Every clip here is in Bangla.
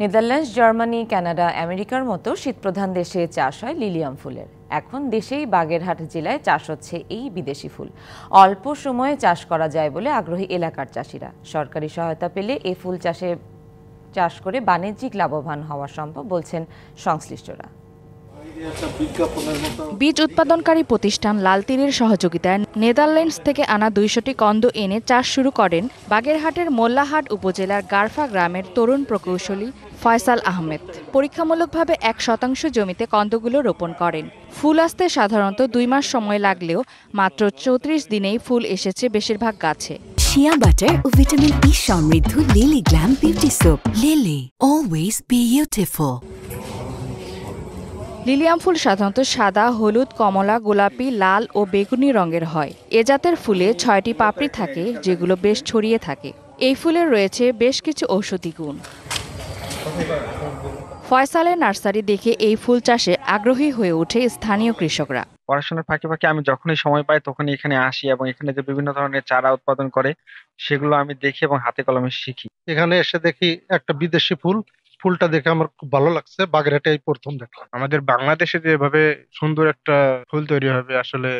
নেদারল্যান্ডস, জার্মানি, কানাডা, আমেরিকার মতো শীতপ্রধান দেশে চাষ হয় লিলিয়াম ফুলের। এখন দেশেই বাগেরহাট জেলায় চাষ হচ্ছে এই বিদেশি ফুল। অল্প সময়ে চাষ করা যায় বলে আগ্রহী এলাকার চাষিরা। সরকারি সহায়তা পেলে এই ফুল চাষ করে বাণিজ্যিক লাভবান হওয়া সম্ভব বলছেন সংশ্লিষ্টরা। বীজ উৎপাদনকারী প্রতিষ্ঠান লালতীরের সহযোগিতায় নেদারল্যান্ডস থেকে আনা ২০০টি কন্দ এনে চাষ শুরু করেন বাগেরহাটের মোল্লাহাট উপজেলার গারফা গ্রামের তরুণ প্রকৌশলী ফয়সাল আহমেদ। পরীক্ষামূলকভাবে ১% জমিতে কন্দগুলো রোপণ করেন। ফুল আসতে সাধারণত ২ মাস সময় লাগলেও মাত্র ৩৪ দিনেই ফুল এসেছে বেশিরভাগ গাছে। শিয়া বাটার ও ভিটামিন ই সমৃদ্ধ Lily glam beauty soap. Lily, always beautiful. Lilium ফুল সাধারণত সাদা, হলুদ, কমলা, গোলাপি, লাল ও বেগুনি রঙের হয়। এ জাতের ফুলে ৬টি পাপড়ি থাকে, যেগুলো বেশ ছড়িয়ে থাকে। এই ফুলের রয়েছে বেশ কিছু ঔষধি গুণ। ফয়সালের নার্সারি দেখে এই ফুল চাষে আগ্রহী হয়ে ওঠে স্থানীয় কৃষকরা। পড়াশোনার ফাঁকে ফাঁকে আমি যখনই সময় পাই তখনই এখানে আসি এবং এখানে যে বিভিন্ন ধরনের চারা উৎপাদন করে সেগুলো আমি দেখি এবং হাতে কলমে শিখি। এখানে এসে দেখি একটা বিদেশি ফুলটা দেখে আমার খুব ভালো লাগছে। বাগেরহাটে এই প্রথম দেখলাম। আমাদের বাংলাদেশে যেভাবে সুন্দর একটা ফুল তৈরি হবে, আসলে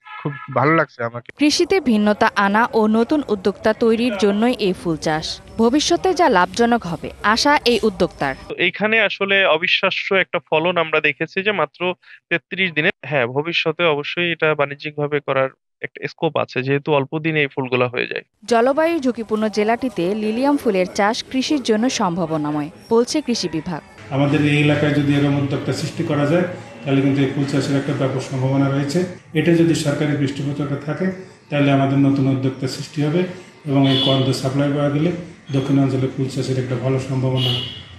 খুব ভালো লাগছে আমাকে। কৃষিতে ভিন্নতা আনা ও নতুন উদ্যোক্তা তৈরির জন্যই এই ফুল চাষ। ভবিষ্যতে যা লাভজনক হবে আশা এই উদ্যোক্তার। এইখানে আসলে অবিশ্বাস্য একটা ফলন আমরা দেখেছি যে মাত্র ৩৩ দিনে। হ্যাঁ, ভবিষ্যতে অবশ্যই এটা বাণিজ্যিকভাবে করার একটা স্কোপ আছে, যেহেতু অল্প দিনে এই ফুলগুলো হয়ে যায়। জলবায়ু ঝুঁকিপূর্ণ জেলাটিতে লিলিয়াম ফুলের চাষ কৃষির জন্য সম্ভাবনাময় বলছে কৃষি বিভাগ। আমাদের এই এলাকায় যদি এরকম উদ্যোক্তা সৃষ্টি করা যায় তাহলে কিন্তু এই ফুল চাষের একটা ব্যাপক সম্ভাবনা রয়েছে। এটা যদি সরকারি পৃষ্ঠপোষকতা থাকে তাহলে আমাদের নতুন উদ্যোক্তা সৃষ্টি হবে এবং এই কন্দ সাপ্লাই পাওয়া গেলে দক্ষিণাঞ্চলে ফুল চাষের একটা ভালো সম্ভাবনা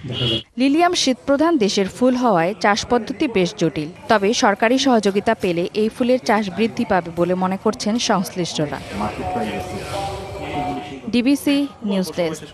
দেখা যায়। লিলিয়াম শীতপ্রধান দেশের ফুল হওয়ায় চাষ পদ্ধতি বেশ জটিল। তবে সরকারি সহযোগিতা পেলে এই ফুলের চাষ বৃদ্ধি পাবে বলে মনে করছেন সংশ্লিষ্টরা। DBC news desk.